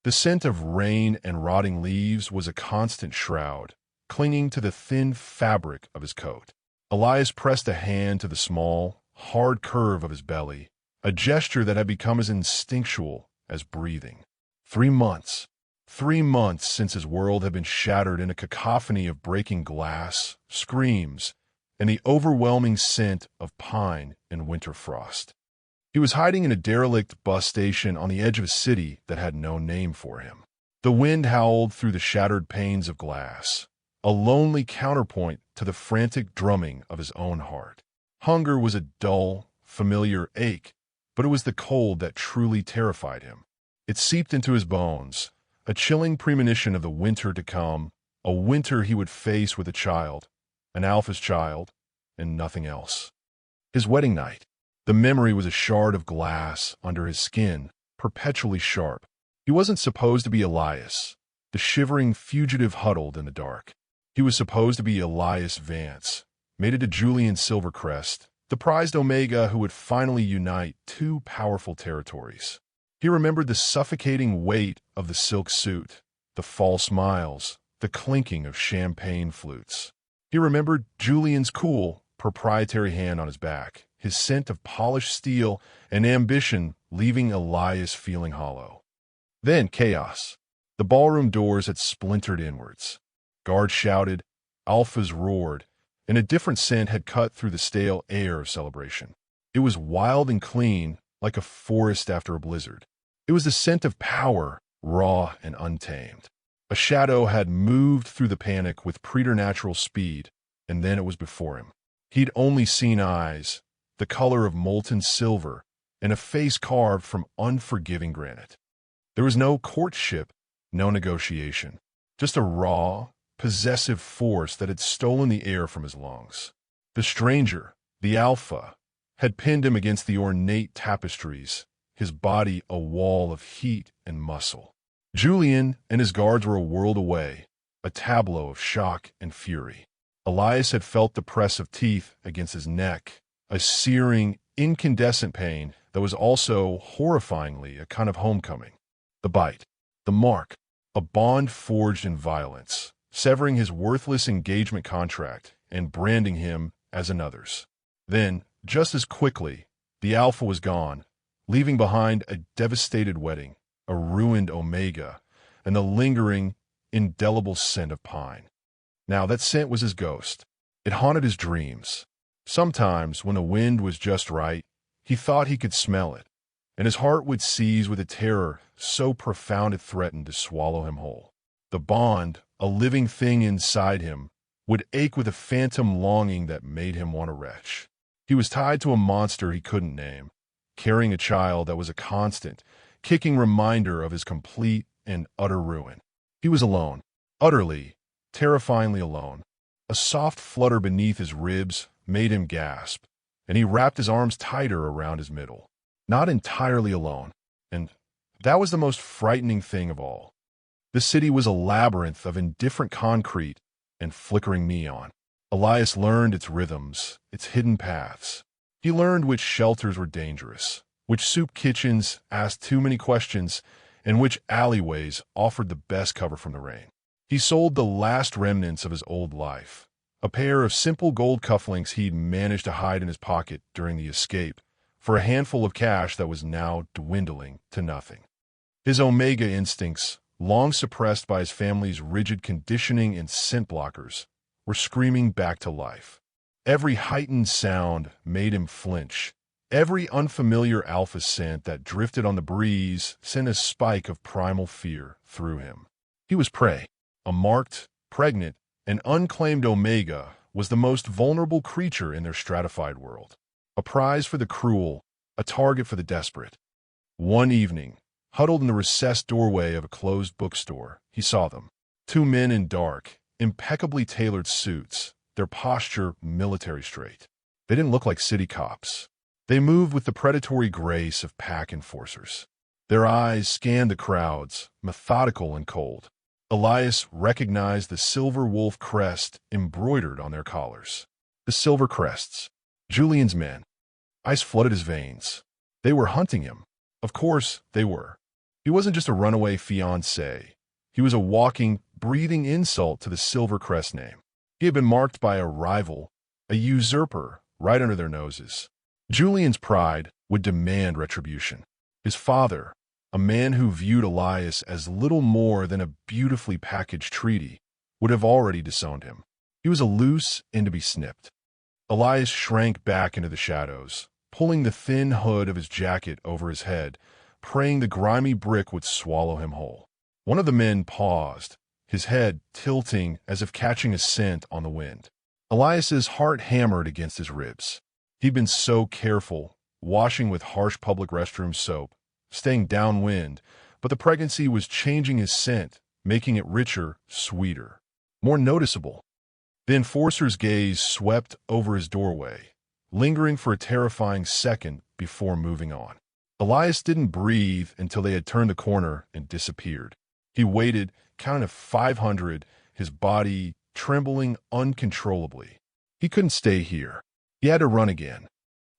The scent of rain and rotting leaves was a constant shroud, clinging to the thin fabric of his coat. Elias pressed a hand to the small, hard curve of his belly, a gesture that had become as instinctual as breathing. 3 months. 3 months since his world had been shattered in a cacophony of breaking glass, screams, and the overwhelming scent of pine and winter frost. He was hiding in a derelict bus station on the edge of a city that had no name for him. The wind howled through the shattered panes of glass, a lonely counterpoint to the frantic drumming of his own heart. Hunger was a dull, familiar ache, but it was the cold that truly terrified him. It seeped into his bones, a chilling premonition of the winter to come, a winter he would face with a child, an Alpha's child, and nothing else. His wedding night. The memory was a shard of glass under his skin, perpetually sharp. He wasn't supposed to be Elias, the shivering fugitive huddled in the dark. He was supposed to be Elias Vance, mated to Julian Silvercrest, the prized Omega who would finally unite 2 powerful territories. He remembered the suffocating weight of the silk suit, the false smiles, the clinking of champagne flutes. He remembered Julian's cool, proprietary hand on his back, his scent of polished steel and ambition leaving Elias feeling hollow. Then chaos. The ballroom doors had splintered inwards. Guards shouted, alphas roared, and a different scent had cut through the stale air of celebration. It was wild and clean, like a forest after a blizzard. It was the scent of power, raw and untamed. A shadow had moved through the panic with preternatural speed, and then it was before him. He'd only seen eyes, the color of molten silver, and a face carved from unforgiving granite. There was no courtship, no negotiation, just a raw, possessive force that had stolen the air from his lungs. The stranger, the Alpha, had pinned him against the ornate tapestries, his body a wall of heat and muscle. Julian and his guards were a world away, a tableau of shock and fury. Elias had felt the press of teeth against his neck, a searing, incandescent pain that was also, horrifyingly, a kind of homecoming. The bite, the mark, a bond forged in violence, severing his worthless engagement contract and branding him as another's. Then, just as quickly, the Alpha was gone, leaving behind a devastated wedding, a ruined Omega, and the lingering, indelible scent of pine. Now that scent was his ghost. It haunted his dreams. Sometimes, when the wind was just right, he thought he could smell it, and his heart would seize with a terror so profound it threatened to swallow him whole. The bond, a living thing inside him, would ache with a phantom longing that made him want to retch. He was tied to a monster he couldn't name, carrying a child that was a constant, kicking reminder of his complete and utter ruin. He was alone, utterly, terrifyingly alone. A soft flutter beneath his ribs made him gasp, and he wrapped his arms tighter around his middle. Not entirely alone, and that was the most frightening thing of all. The city was a labyrinth of indifferent concrete and flickering neon. Elias learned its rhythms, its hidden paths. He learned which shelters were dangerous, which soup kitchens asked too many questions, and which alleyways offered the best cover from the rain. He sold the last remnants of his old life, a pair of simple gold cufflinks he'd managed to hide in his pocket during the escape, for a handful of cash that was now dwindling to nothing. His Omega instincts, long suppressed by his family's rigid conditioning and scent blockers, were screaming back to life. Every heightened sound made him flinch. Every unfamiliar alpha scent that drifted on the breeze sent a spike of primal fear through him. He was prey. A marked, pregnant, and unclaimed Omega was the most vulnerable creature in their stratified world. A prize for the cruel, a target for the desperate. One evening, huddled in the recessed doorway of a closed bookstore, he saw them. 2 men in dark, impeccably tailored suits, their posture military straight. They didn't look like city cops. They moved with the predatory grace of pack enforcers. Their eyes scanned the crowds, methodical and cold. Elias recognized the silver wolf crest embroidered on their collars. The silver crests. Julian's men. Ice flooded his veins. They were hunting him. Of course, they were. He wasn't just a runaway fiancé. He was a walking, breathing insult to the Silvercrest name. He had been marked by a rival, a usurper, right under their noses. Julian's pride would demand retribution. His father, a man who viewed Elias as little more than a beautifully packaged treaty, would have already disowned him. He was a loose and to be snipped. Elias shrank back into the shadows, pulling the thin hood of his jacket over his head, praying the grimy brick would swallow him whole. One of the men paused, his head tilting as if catching a scent on the wind. Elias's heart hammered against his ribs. He'd been so careful, washing with harsh public restroom soap, staying downwind, but the pregnancy was changing his scent, making it richer, sweeter, more noticeable. The enforcer's gaze swept over his doorway, lingering for a terrifying second before moving on. Elias didn't breathe until they had turned the corner and disappeared. He waited, counting to 500, his body trembling uncontrollably. He couldn't stay here. He had to run again.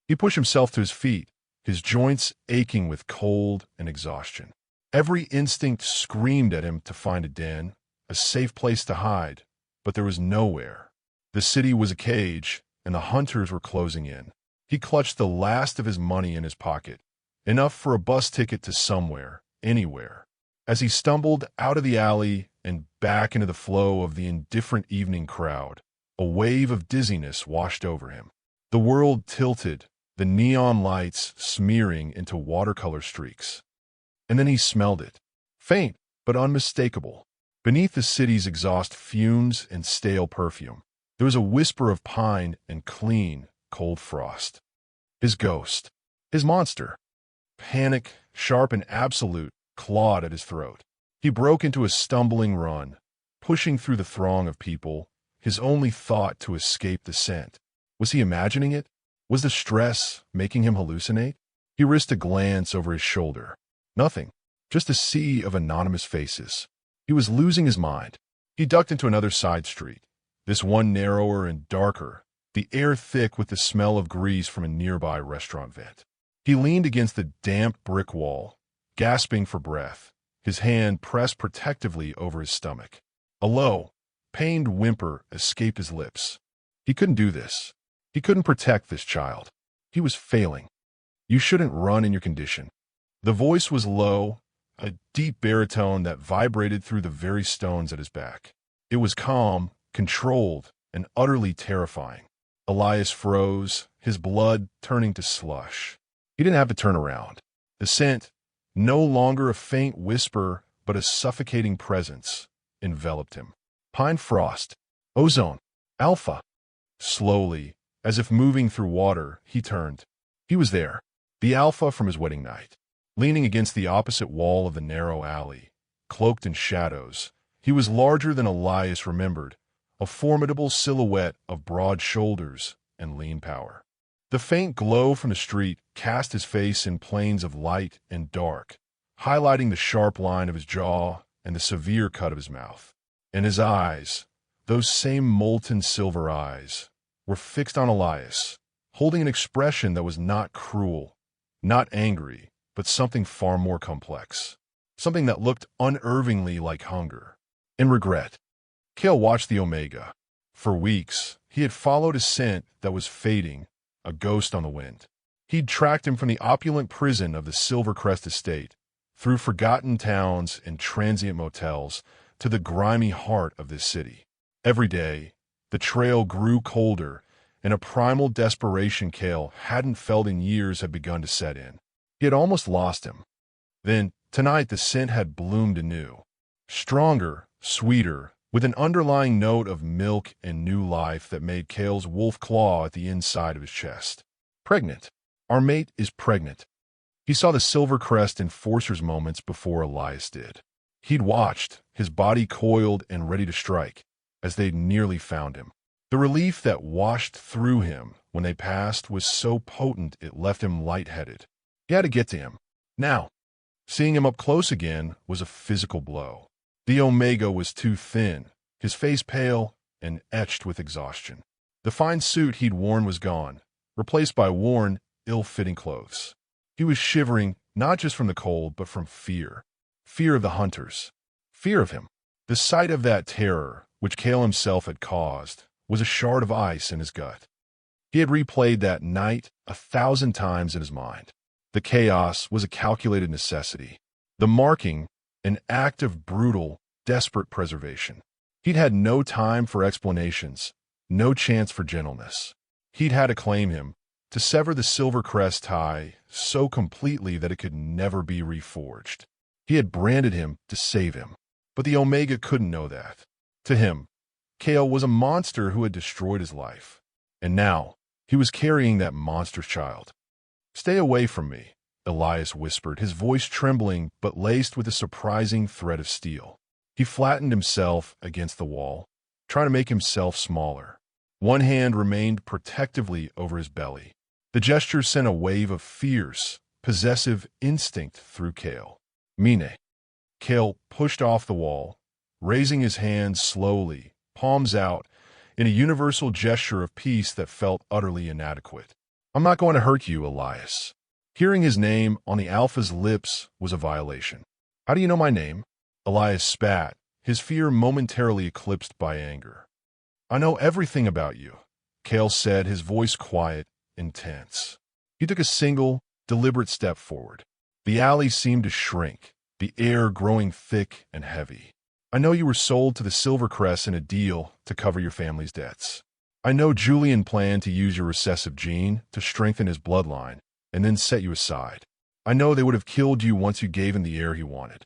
He pushed himself to his feet, his joints aching with cold and exhaustion. Every instinct screamed at him to find a den, a safe place to hide, but there was nowhere. The city was a cage, and the hunters were closing in. He clutched the last of his money in his pocket, enough for a bus ticket to somewhere, anywhere. As he stumbled out of the alley and back into the flow of the indifferent evening crowd, a wave of dizziness washed over him. The world tilted, the neon lights smearing into watercolor streaks. And then he smelled it, faint but unmistakable. Beneath the city's exhaust fumes and stale perfume, there was a whisper of pine and clean, cold frost. His ghost, his monster. Panic, sharp and absolute, clawed at his throat. He broke into a stumbling run, pushing through the throng of people, his only thought to escape the scent. Was he imagining it? Was the stress making him hallucinate? He risked a glance over his shoulder. Nothing, just a sea of anonymous faces. He was losing his mind. He ducked into another side street, this one narrower and darker, the air thick with the smell of grease from a nearby restaurant vent. He leaned against the damp brick wall, gasping for breath, his hand pressed protectively over his stomach. A low, pained whimper escaped his lips. He couldn't do this. He couldn't protect this child. He was failing. You shouldn't run in your condition. The voice was low, a deep baritone that vibrated through the very stones at his back. It was calm, controlled, and utterly terrifying. Elias froze, his blood turning to slush. He didn't have to turn around. The scent, no longer a faint whisper but a suffocating presence, enveloped him. Pine frost, ozone, alpha. Slowly, as if moving through water, he turned. He was there, the alpha from his wedding night. Leaning against the opposite wall of the narrow alley, cloaked in shadows, he was larger than Elias remembered, a formidable silhouette of broad shoulders and lean power. The faint glow from the street cast his face in planes of light and dark, highlighting the sharp line of his jaw and the severe cut of his mouth. And his eyes, those same molten silver eyes, were fixed on Elias, holding an expression that was not cruel, not angry, but something far more complex, something that looked unervingly like hunger and regret. Cale watched the Omega. For weeks, he had followed a scent that was fading, a ghost on the wind. He'd tracked him from the opulent prison of the Silvercrest estate, through forgotten towns and transient motels, to the grimy heart of this city. Every day, the trail grew colder, and a primal desperation Cale hadn't felt in years had begun to set in. He had almost lost him. Then, tonight, the scent had bloomed anew. Stronger, sweeter, with an underlying note of milk and new life that made Cale's wolf claw at the inside of his chest. Pregnant. Our mate is pregnant. He saw the Silvercrest enforcer's moments before Elias did. He'd watched, his body coiled and ready to strike, as they'd nearly found him. The relief that washed through him when they passed was so potent it left him lightheaded. He had to get to him. Now. Seeing him up close again was a physical blow. The Omega was too thin, his face pale and etched with exhaustion. The fine suit he'd worn was gone, replaced by worn, ill-fitting clothes. He was shivering not just from the cold but from fear. Fear of the hunters. Fear of him. The sight of that terror, which Kale himself had caused, was a shard of ice in his gut. He had replayed that night 1,000 times in his mind. The chaos was a calculated necessity. The marking, an act of brutal, desperate preservation. He'd had no time for explanations, no chance for gentleness. He'd had to claim him, to sever the Silver Crest tie so completely that it could never be reforged. He had branded him to save him, but the Omega couldn't know that. To him, Kale was a monster who had destroyed his life, and now he was carrying that monster's child. "Stay away from me," Elias whispered, his voice trembling but laced with a surprising thread of steel. He flattened himself against the wall, trying to make himself smaller. One hand remained protectively over his belly. The gesture sent a wave of fierce, possessive instinct through Kale. "Mine." Kale pushed off the wall, raising his hands slowly, palms out, in a universal gesture of peace that felt utterly inadequate. "I'm not going to hurt you, Elias." Hearing his name on the Alpha's lips was a violation. "How do you know my name?" Elias spat, his fear momentarily eclipsed by anger. "I know everything about you," Kale said, his voice quiet, intense. He took a single, deliberate step forward. The alley seemed to shrink, the air growing thick and heavy. "I know you were sold to the Silvercrest in a deal to cover your family's debts. I know Julian planned to use your recessive gene to strengthen his bloodline and then set you aside. I know they would have killed you once you gave him the heir he wanted."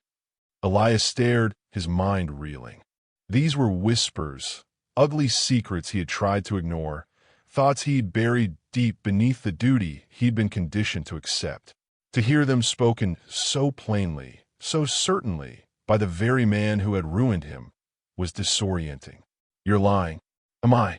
Elias stared, his mind reeling. These were whispers, ugly secrets he had tried to ignore, thoughts he'd buried deep beneath the duty he'd been conditioned to accept. To hear them spoken so plainly, so certainly, by the very man who had ruined him, was disorienting. "You're lying." "Am I?"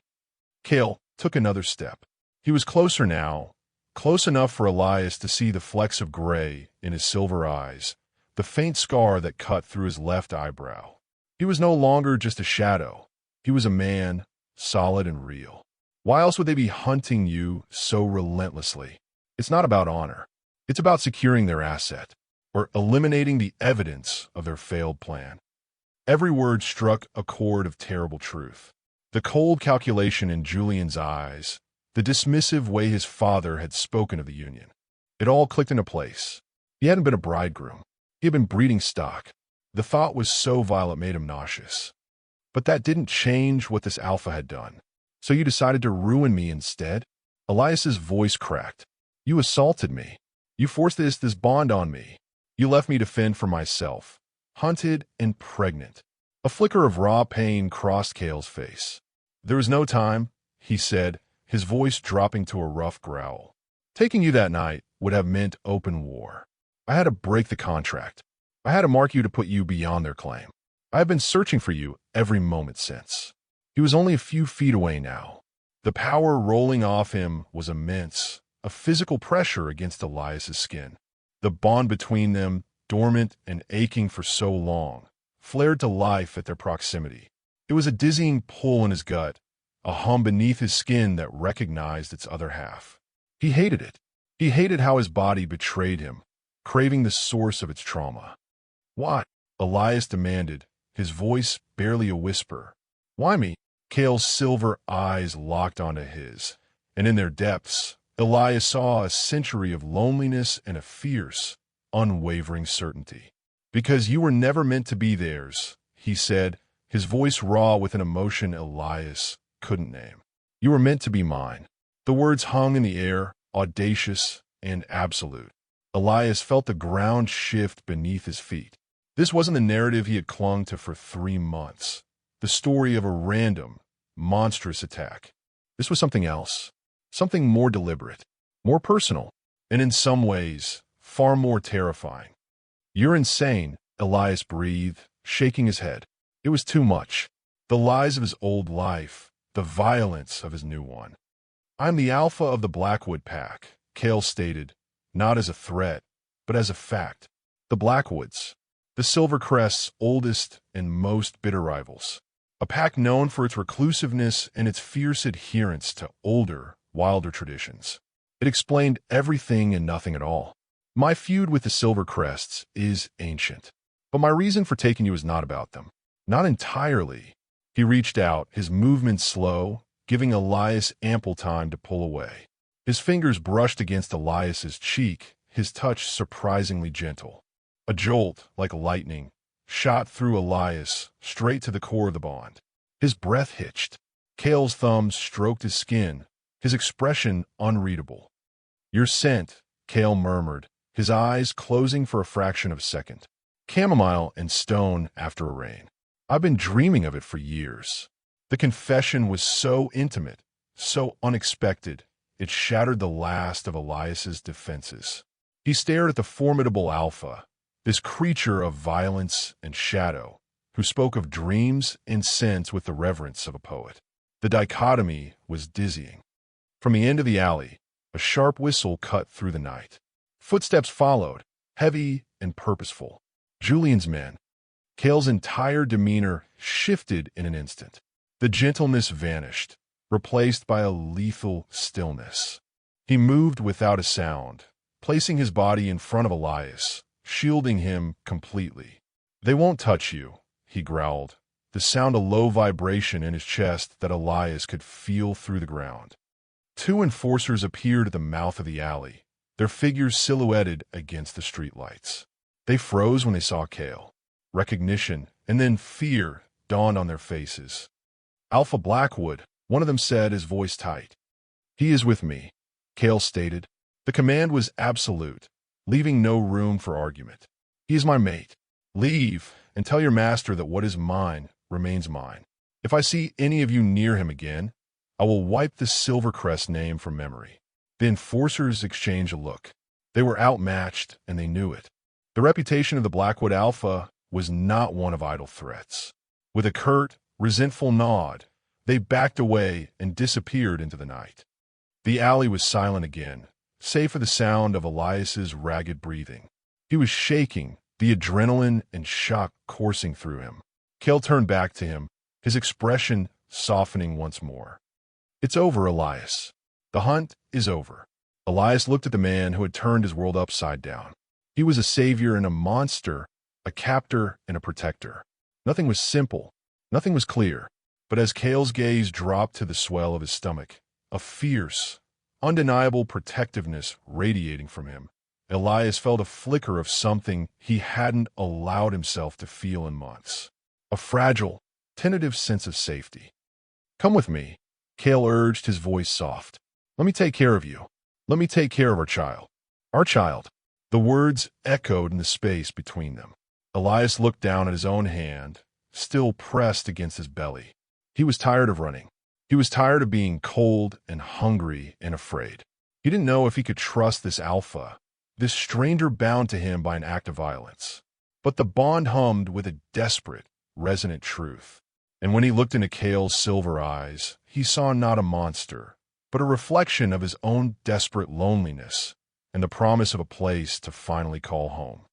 Kale took another step. He was closer now, close enough for Elias to see the flecks of gray in his silver eyes, the faint scar that cut through his left eyebrow. He was no longer just a shadow. He was a man, solid and real. Why else would they be hunting you so relentlessly? It's not about honor. It's about securing their asset, or eliminating the evidence of their failed plan. Every word struck a chord of terrible truth. The cold calculation in Julian's eyes, the dismissive way his father had spoken of the union. It all clicked into place. He hadn't been a bridegroom. He had been breeding stock. The thought was so vile it made him nauseous. But that didn't change what this alpha had done. "So you decided to ruin me instead?" Elias's voice cracked. "You assaulted me. You forced this bond on me. You left me to fend for myself, hunted and pregnant." A flicker of raw pain crossed Kale's face. "There was no time," he said, his voice dropping to a rough growl. "Taking you that night would have meant open war. I had to break the contract. I had to mark you to put you beyond their claim. I have been searching for you every moment since." He was only a few feet away now. The power rolling off him was immense, a physical pressure against Elias's skin. The bond between them, dormant and aching for so long, flared to life at their proximity. It was a dizzying pull in his gut, a hum beneath his skin that recognized its other half. He hated it. He hated how his body betrayed him, craving the source of its trauma. "What?" Elias demanded, his voice barely a whisper. "Why me?" Kale's silver eyes locked onto his, and in their depths, Elias saw a century of loneliness and a fierce, unwavering certainty. "Because you were never meant to be theirs," he said, his voice raw with an emotion Elias couldn't name. "You were meant to be mine." The words hung in the air, audacious and absolute. Elias felt the ground shift beneath his feet. This wasn't the narrative he had clung to for 3 months, the story of a random, monstrous attack. This was something else, something more deliberate, more personal, and in some ways, far more terrifying. "You're insane," Elias breathed, shaking his head. It was too much. The lies of his old life, the violence of his new one. "I'm the alpha of the Blackwood Pack," Kale stated, not as a threat, but as a fact. The Blackwoods, the Silvercrest's oldest and most bitter rivals. A pack known for its reclusiveness and its fierce adherence to older, wilder traditions. It explained everything and nothing at all. "My feud with the Silvercrests is ancient. But my reason for taking you is not about them. Not entirely. He reached out, his movements slow, giving Elias ample time to pull away. His fingers brushed against Elias's cheek, his touch surprisingly gentle. A jolt, like lightning, shot through Elias, straight to the core of the bond. His breath hitched. Cale's thumbs stroked his skin, his expression unreadable. "Your scent," Cale murmured, his eyes closing for a fraction of a second. "Chamomile and stone after a rain. I've been dreaming of it for years." The confession was so intimate, so unexpected, it shattered the last of Elias's defenses. He stared at the formidable Alpha, this creature of violence and shadow, who spoke of dreams and scents with the reverence of a poet. The dichotomy was dizzying. From the end of the alley, a sharp whistle cut through the night. Footsteps followed, heavy and purposeful. Julian's men. Cale's entire demeanor shifted in an instant. The gentleness vanished, replaced by a lethal stillness. He moved without a sound, placing his body in front of Elias, shielding him completely. "They won't touch you," he growled, the sound a low vibration in his chest that Elias could feel through the ground. Two enforcers appeared at the mouth of the alley, their figures silhouetted against the streetlights. They froze when they saw Cale. Recognition and then fear dawned on their faces. "Alpha Blackwood," one of them said, his voice tight. "He is with me," Cale stated. The command was absolute, leaving no room for argument. "He is my mate. Leave, and tell your master that what is mine remains mine. If I see any of you near him again, I will wipe the Silvercrest name from memory." The enforcers exchanged a look. They were outmatched, and they knew it. The reputation of the Blackwood Alpha was not one of idle threats. With a curt, resentful nod, they backed away and disappeared into the night. The alley was silent again, save for the sound of Elias's ragged breathing. He was shaking, the adrenaline and shock coursing through him. Cale turned back to him, his expression softening once more. "It's over, Elias. The hunt is over." Elias looked at the man who had turned his world upside down. He was a savior and a monster, a captor and a protector. Nothing was simple, nothing was clear, but as Cale's gaze dropped to the swell of his stomach, a fierce, undeniable protectiveness radiating from him, Elias felt a flicker of something he hadn't allowed himself to feel in months. A fragile, tentative sense of safety. "Come with me," Cale urged, his voice soft. "Let me take care of you. Let me take care of our child." "Our child." The words echoed in the space between them. Elias looked down at his own hand, still pressed against his belly. He was tired of running. He was tired of being cold and hungry and afraid. He didn't know if he could trust this Alpha, this stranger bound to him by an act of violence. But the bond hummed with a desperate, resonant truth. And when he looked into Cale's silver eyes, he saw not a monster, but a reflection of his own desperate loneliness and the promise of a place to finally call home.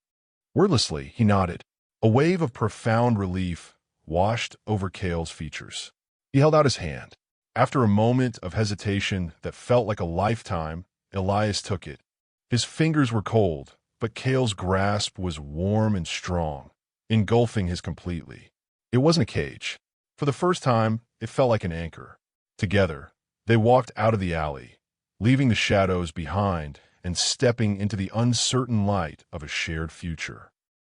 Wordlessly, he nodded. A wave of profound relief washed over Cale's features. He held out his hand. After a moment of hesitation that felt like a lifetime, Elias took it. His fingers were cold, but Cale's grasp was warm and strong, engulfing his completely. It wasn't a cage. For the first time, it felt like an anchor. Together, they walked out of the alley, leaving the shadows behind and stepping into the uncertain light of a shared future.